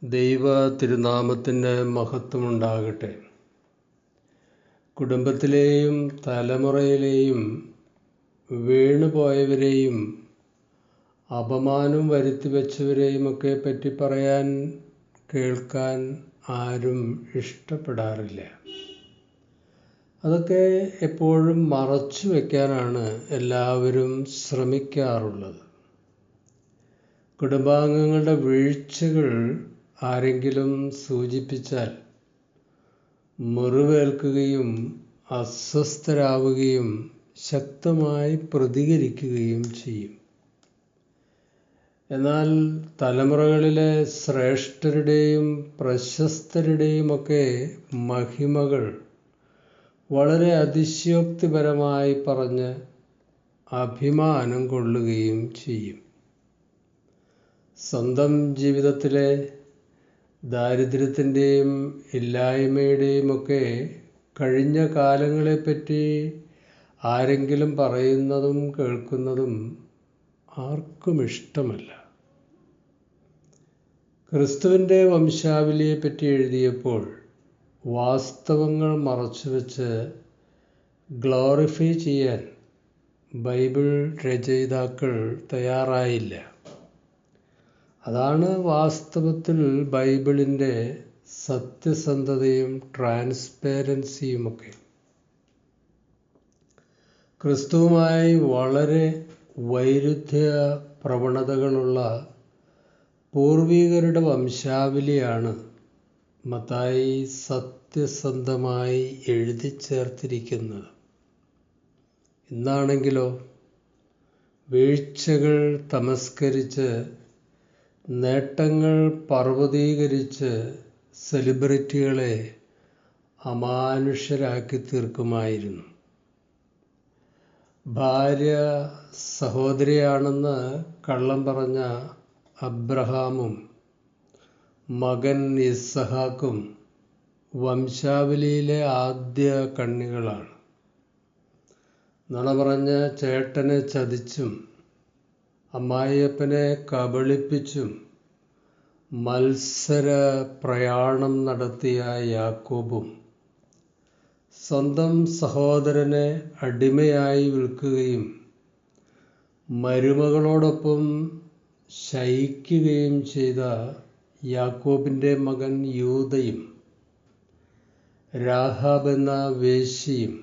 ദൈവ തിരുനാമത്തിന് മഹത്വമുണ്ടാകട്ടെ. കുടുംബത്തിലെയും തലമുറയിലെയും വീണുപോയവരെയും അപമാനം വരുത്തിവെച്ചവരെയുമൊക്കെ പറ്റി പറയാൻ കേൾക്കാൻ ആരും ഇഷ്ടപ്പെടാറില്ല. അതൊക്കെ എപ്പോഴും മറച്ചു വയ്ക്കാനാണ് എല്ലാവരും ശ്രമിക്കാറുള്ളത്. കുടുംബാംഗങ്ങളുടെ വീഴ്ചകൾ ആരെങ്കിലും സൂചിപ്പിച്ചാൽ മുറിവേൽക്കുകയും അസ്വസ്ഥരാവുകയും ശക്തമായി പ്രതികരിക്കുകയും ചെയ്യും. എന്നാൽ തലമുറകളിലെ ശ്രേഷ്ഠരുടെയും പ്രശസ്തരുടെയുമൊക്കെ മഹിമകൾ വളരെ അതിശയോക്തിപരമായി പറഞ്ഞ് അഭിമാനം കൊള്ളുകയും ചെയ്യും. സ്വന്തം ജീവിതത്തിലെ ദാരിദ്ര്യത്തിൻ്റെയും ഇല്ലായ്മയുടെയുമൊക്കെ കഴിഞ്ഞ കാലങ്ങളെപ്പറ്റി ആരെങ്കിലും പറയുന്നതും കേൾക്കുന്നതും ആർക്കും ഇഷ്ടമല്ല. ക്രിസ്തുവിൻ്റെ വംശാവലിയെപ്പറ്റി എഴുതിയപ്പോൾ വാസ്തവങ്ങൾ മറച്ചുവെച്ച് ഗ്ലോറിഫൈ ചെയ്യാൻ ബൈബിൾ രചയിതാക്കൾ തയ്യാറായില്ല. അതാണ് വാസ്തവത്തിൽ ബൈബിളിൻ്റെ സത്യസന്ധതയും ട്രാൻസ്പെറൻസിയുമൊക്കെ. ക്രിസ്തുവുമായി വളരെ വൈരുദ്ധ്യ പ്രവണതകളുള്ള പൂർവികരുടെ വംശാവലിയാണ് മത്തായി സത്യസന്ധമായി എഴുതി ചേർത്തിരിക്കുന്നത്. ഇന്നാണെങ്കിലോ വീഴ്ചകൾ തമസ്കരിച്ച് നേട്ടങ്ങൾ പർവ്വതീകരിച്ച് സെലിബ്രിറ്റികളെ അമാനുഷ്യരാക്കി തീർക്കുമായിരുന്നു. ഭാര്യ സഹോദരിയാണെന്ന് കള്ളം പറഞ്ഞ അബ്രഹാമും മകൻ ഇസ്ഹാക്കും വംശാവലിയിലെ ആദ്യ കണ്ണികളാണ്. നുണ പറഞ്ഞ് ചേട്ടനെ ചതിച്ചും അമ്മായിയപ്പനെ കബളിപ്പിച്ചും മത്സര പ്രയാണം നടത്തിയ യാക്കോബും സ്വന്തം സഹോദരനെ അടിമയായി വിൽക്കുകയും മരുമകളോടൊപ്പം ശയിക്കുകയും ചെയ്ത യാക്കോബിൻ്റെ മകൻ യൂദയും രാഹാബ് എന്ന വേശ്യയും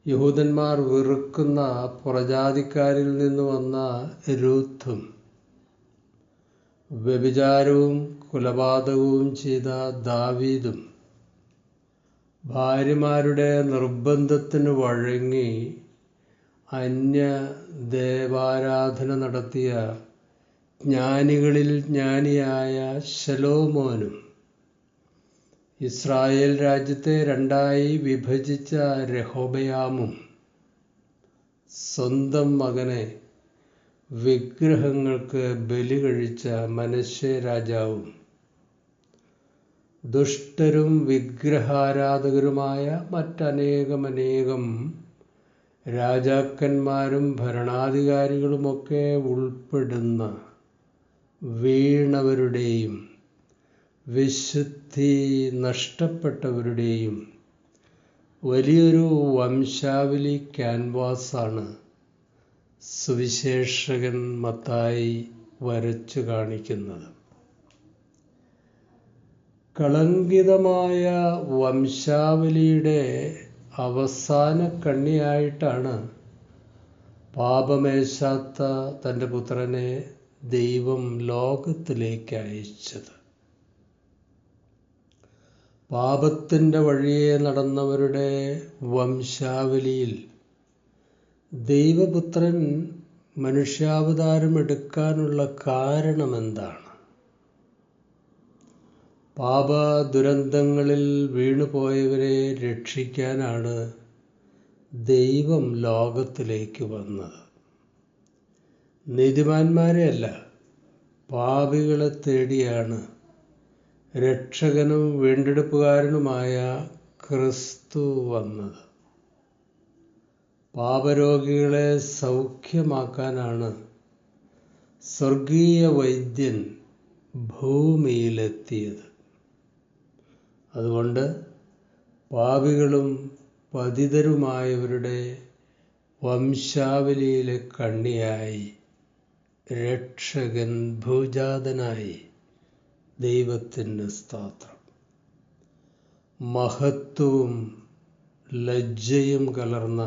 യഹൂദന്മാർ വെറുക്കുന്ന പുറജാതിക്കാരിൽ നിന്ന് വന്ന രൂത്തും വ്യഭിചാരവും കൊലപാതകവും ചെയ്ത ദാവീദും ഭാര്യമാരുടെ നിർബന്ധത്തിന് വഴങ്ങി അന്യ ദേവാരാധന നടത്തിയ ജ്ഞാനികളിൽ ജ്ഞാനിയായ ശലോമോനും ഇസ്രായേൽ രാജ്യത്തെ രണ്ടായി വിഭജിച്ച രഹോബയാമും സ്വന്തം മകനെ വിഗ്രഹങ്ങൾക്ക് ബലി കഴിച്ച മനശ്ശെ രാജാവും ദുഷ്ടരും വിഗ്രഹാരാധകരുമായ മറ്റനേകം രാജാക്കന്മാരും ഭരണാധികാരികളുമൊക്കെ ഉൾപ്പെടുന്ന വീണവരുടെയും വിശുദ്ധി നഷ്ടപ്പെട്ടവരുടെയും വലിയൊരു വംശാവലി ക്യാൻവാസാണ് സുവിശേഷകൻ മത്തായി വരച്ചു കാണിക്കുന്നത്. കളങ്കിതമായ വംശാവലിയുടെ അവസാന കണ്ണിയായിട്ടാണ് പാപമേശാത്ത തൻ്റെ പുത്രനെ ദൈവം ലോകത്തിലേക്ക് അയച്ചത്. പാപത്തിൻ്റെ വഴിയെ നടന്നവരുടെ വംശാവലിയിൽ ദൈവപുത്രൻ മനുഷ്യാവതാരം എടുക്കാനുള്ള കാരണമെന്താണ്? പാപദുരന്തങ്ങളിൽ വീണുപോയവരെ രക്ഷിക്കാനാണ് ദൈവം ലോകത്തിലേക്ക് വന്നത്. നീതിമാന്മാരെയല്ല, പാപികളെ തേടിയാണ് രക്ഷകനും വീണ്ടെടുപ്പുകാരനുമായ ക്രിസ്തു വന്നത്. പാപരോഗികളെ സൗഖ്യമാക്കാനാണ് സ്വർഗീയ വൈദ്യൻ ഭൂമിയിലെത്തിയത്. അതുകൊണ്ട് പാപികളും പതിതരുമായവരുടെ വംശാവലിയിലെ കണ്ണിയായി രക്ഷകൻ ഭൂജാതനായി. ദൈവത്തിന് സ്തോത്രം. മഹത്വവും ലജ്ജയും കലർന്ന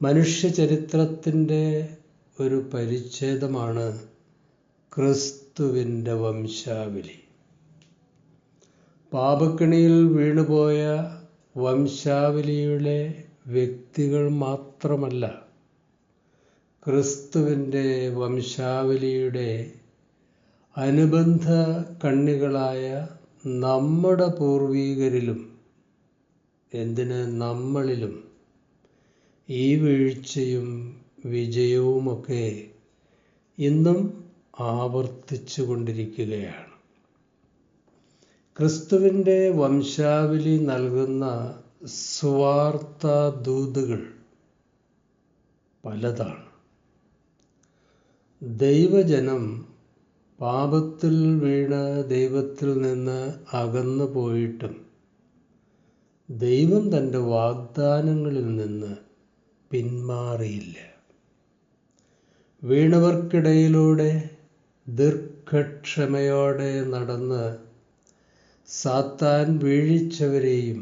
മനുഷ്യചരിത്രത്തിൻ്റെ ഒരു പരിച്ഛേദമാണ് ക്രിസ്തുവിൻ്റെ വംശാവലി. പാപക്കെണിയിൽ വീണുപോയ വംശാവലിയുടെ വ്യക്തികൾ മാത്രമല്ല, ക്രിസ്തുവിൻ്റെ വംശാവലിയുടെ അനുബന്ധ കണ്ണികളായ നമ്മുടെ പൂർവികരിലും, നമ്മളിലും ഈ വീഴ്ചയും വിജയവുമൊക്കെ ഇന്നും ആവർത്തിച്ചു കൊണ്ടിരിക്കുകയാണ്. ക്രിസ്തുവിൻ്റെ വംശാവലി നൽകുന്ന സുവാർത്ത ദൂതുകൾ പലതാണ്. ദൈവജനം പാപത്തിൽ വീണ് ദൈവത്തിൽ നിന്ന് അകന്നു പോയിട്ടും ദൈവം തൻ്റെ വാഗ്ദാനങ്ങളിൽ നിന്ന് പിന്മാറിയില്ല. വീണവർക്കിടയിലൂടെ ദീർഘക്ഷമയോടെ നടന്ന് സാത്താൻ വീഴിച്ചവരെയും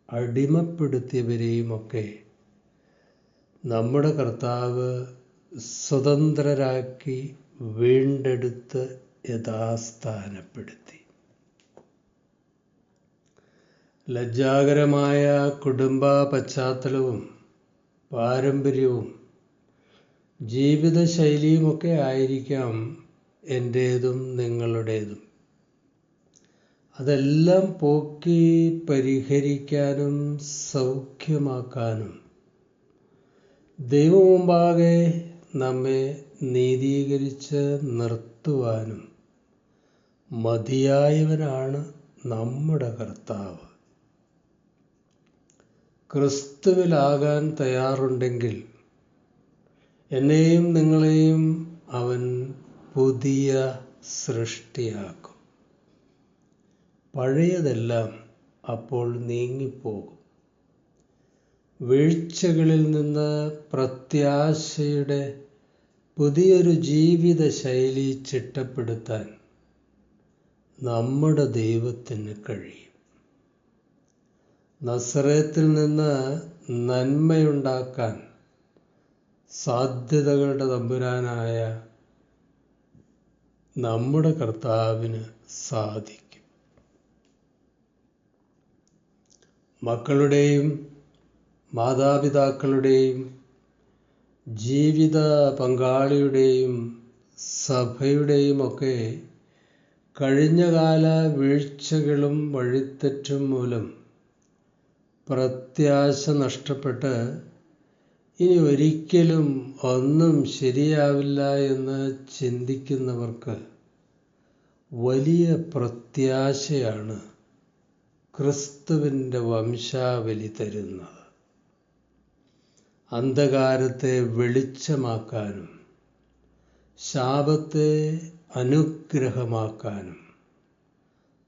അടിമപ്പെടുത്തിയവരെയുമൊക്കെ നമ്മുടെ കർത്താവ് സ്വതന്ത്രരാക്കി വീണ്ടെടുത്ത് യഥാസ്ഥാനപ്പെടുത്തി. ലജ്ജാകരമായ കുടുംബ പശ്ചാത്തലവും പാരമ്പര്യവും ജീവിതശൈലിയുമൊക്കെ ആയിരിക്കാം എൻ്റേതും നിങ്ങളുടേതും. അതെല്ലാം പോക്കി പരിഹരിക്കാനും സൗഖ്യമാക്കാനും ദൈവമുമ്പാകെ നമ്മെ നീതീകരിച്ച് നിർത്തുവാനും മതിയായവനാണ് നമ്മുടെ കർത്താവ്. ക്രിസ്തുവിലാകാൻ തയ്യാറുണ്ടെങ്കിൽ എന്നെയും നിങ്ങളെയും അവൻ പുതിയ സൃഷ്ടിയാക്കും. പഴയതെല്ലാം അപ്പോൾ നീങ്ങിപ്പോകും. വീഴ്ചകളിൽ നിന്ന് പ്രത്യാശയുടെ പുതിയൊരു ജീവിത ശൈലി ചിട്ടപ്പെടുത്താൻ നമ്മുടെ ദൈവത്തിന് കഴിയും. നസറേത്തിൽ നിന്ന് നന്മയുണ്ടാക്കാൻ സാധ്യതകളുടെ തമ്പുരാനായ നമ്മുടെ കർത്താവിന് സാധിക്കും. മക്കളുടെയും മാതാപിതാക്കളുടെയും ജീവിത പങ്കാളിയുടെയും സഭയുടെയുമൊക്കെ കഴിഞ്ഞകാല വീഴ്ചകളും വഴിത്തെറ്റും മൂലം പ്രത്യാശ നഷ്ടപ്പെട്ട് ഇനി ഒരിക്കലും ഒന്നും ശരിയാവില്ല എന്ന് ചിന്തിക്കുന്നവർക്ക് വലിയ പ്രത്യാശയാണ് ക്രിസ്തുവിൻ്റെ വംശാവലി തരുന്നത്. അന്ധകാരത്തെ വെളിച്ചമാക്കാനും ശാപത്തെ അനുഗ്രഹമാക്കാനും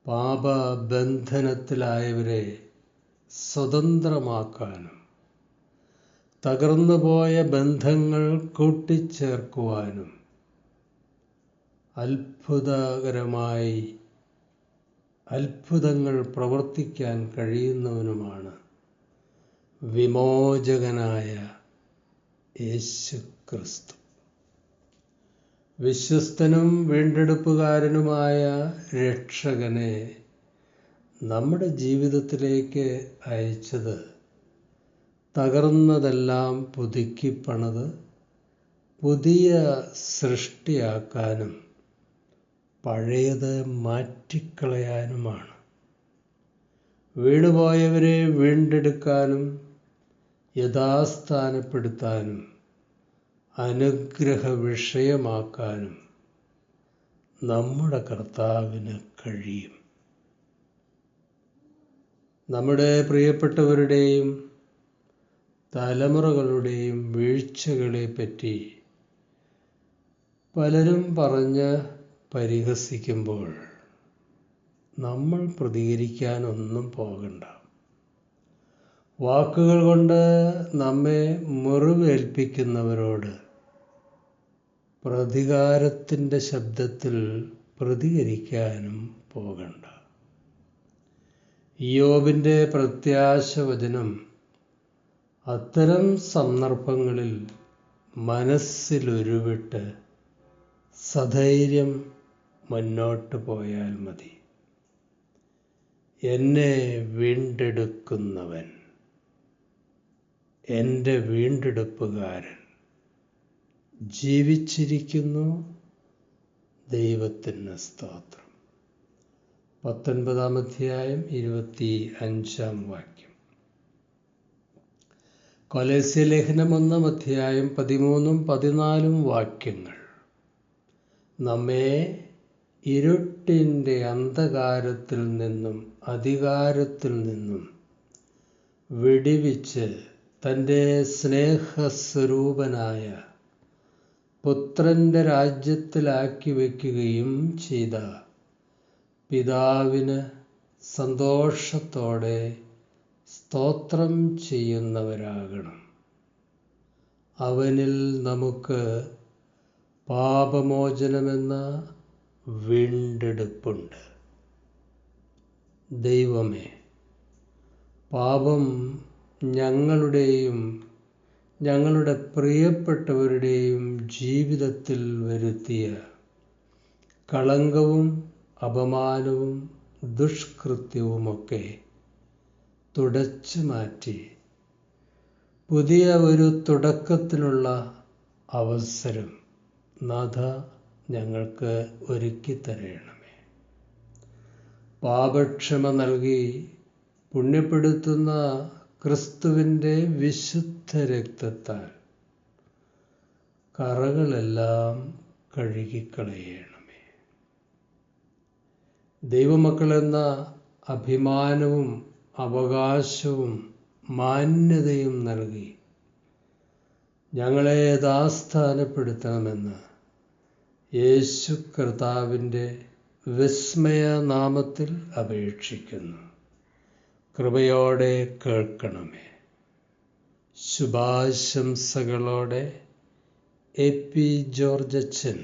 പാപബന്ധനത്തിലായവരെ സ്വതന്ത്രമാക്കാനും തകർന്നുപോയ ബന്ധങ്ങൾ കൂട്ടിച്ചേർക്കുവാനും അത്ഭുതങ്ങൾ പ്രവർത്തിക്കാൻ കഴിയുന്നവനുമാണ് വിമോചകനായ യേശു ക്രിസ്തു. വിശ്വസ്തനും വീണ്ടെടുപ്പുകാരനുമായ രക്ഷകനെ നമ്മുടെ ജീവിതത്തിലേക്ക് അയച്ചത് തകർന്നതെല്ലാം പുതുക്കിപ്പണിത് പുതിയ സൃഷ്ടിയാക്കാനും പഴയത് മാറ്റിക്കളയാനുമാണ്. വീണുപോയവരെ വീണ്ടെടുക്കാനും യഥാസ്ഥാനപ്പെടുത്താനും അനുഗ്രഹ വിഷയമാക്കാനും നമ്മുടെ കർത്താവിന് കഴിയും. നമ്മുടെ പ്രിയപ്പെട്ടവരുടെയും തലമുറകളുടെയും വീഴ്ചകളെപ്പറ്റി പലരും പറഞ്ഞ് പരിഹസിക്കുമ്പോൾ നമ്മൾ പ്രതികരിക്കാനൊന്നും പോകണ്ട. വാക്കുകൾ കൊണ്ട് നമ്മെ മുറിവേൽപ്പിക്കുന്നവരോട് പ്രതികാരത്തിൻ്റെ ശബ്ദത്തിൽ പ്രതികരിക്കാനും പോകണ്ട. ഇയ്യോബിൻ്റെ പ്രത്യാശവചനം അത്തരം സന്ദർഭങ്ങളിൽ മനസ്സിലുരുവിട്ട് സധൈര്യം മുന്നോട്ട് പോയാൽ മതി. എന്നെ വീണ്ടെടുക്കുന്നവൻ, എൻ്റെ വീണ്ടെടുപ്പുകാരൻ ജീവിച്ചിരിക്കുന്നു. ദൈവത്തിന് സ്തോത്രം. 19 അധ്യായം 25 വാക്യം. കൊലോസ്യ ലേഖനം 1 അധ്യായം 13 14 വാക്യങ്ങൾ നമ്മെ ഇരുട്ടിൻ്റെ അന്ധകാരത്തിൽ നിന്നും അധികാരത്തിൽ നിന്നും വിടുവിച്ച് തൻ്റെ സ്നേഹസ്വരൂപനായ പുത്രൻ്റെ രാജ്യത്തിലാക്കി വയ്ക്കുകയും ചെയ്ത പിതാവിന് സന്തോഷത്തോടെ സ്തോത്രം ചെയ്യുന്നവരാകണം. അവനിൽ നമുക്ക് പാപമോചനമെന്ന വീണ്ടെടുപ്പുണ്ട്. ദൈവമേ, പാപം ഞങ്ങളുടെയും ഞങ്ങളുടെ പ്രിയപ്പെട്ടവരുടെയും ജീവിതത്തിൽ വരുത്തിയ കളങ്കവും അപമാനവും ദുഷ്കൃത്യവുമൊക്കെ തുടച്ചു മാറ്റി പുതിയ ഒരു തുടക്കത്തിനുള്ള അവസരം നാഥ ഞങ്ങൾക്ക് ഒരുക്കിത്തരയണമേ. പാപക്ഷമ നൽകി പുണ്യപ്പെടുത്തുന്ന ക്രിസ്തുവിൻ്റെ വിശുദ്ധ രക്തത്താൽ കറകളെല്ലാം കഴുകിക്കളയണമേ. ദൈവമക്കളെന്ന അഭിമാനവും അവകാശവും മാന്യതയും നൽകി ഞങ്ങളെ യഥാസ്ഥാനപ്പെടുത്തണമെന്ന് യേശു കർത്താവിൻ്റെ വിസ്മയനാമത്തിൽ അപേക്ഷിക്കുന്നു. കൃപയോടെ കേൾക്കണമേ. ശുഭാശംസകളോടെ എ പി ജോർജ് അച്ഛൻ.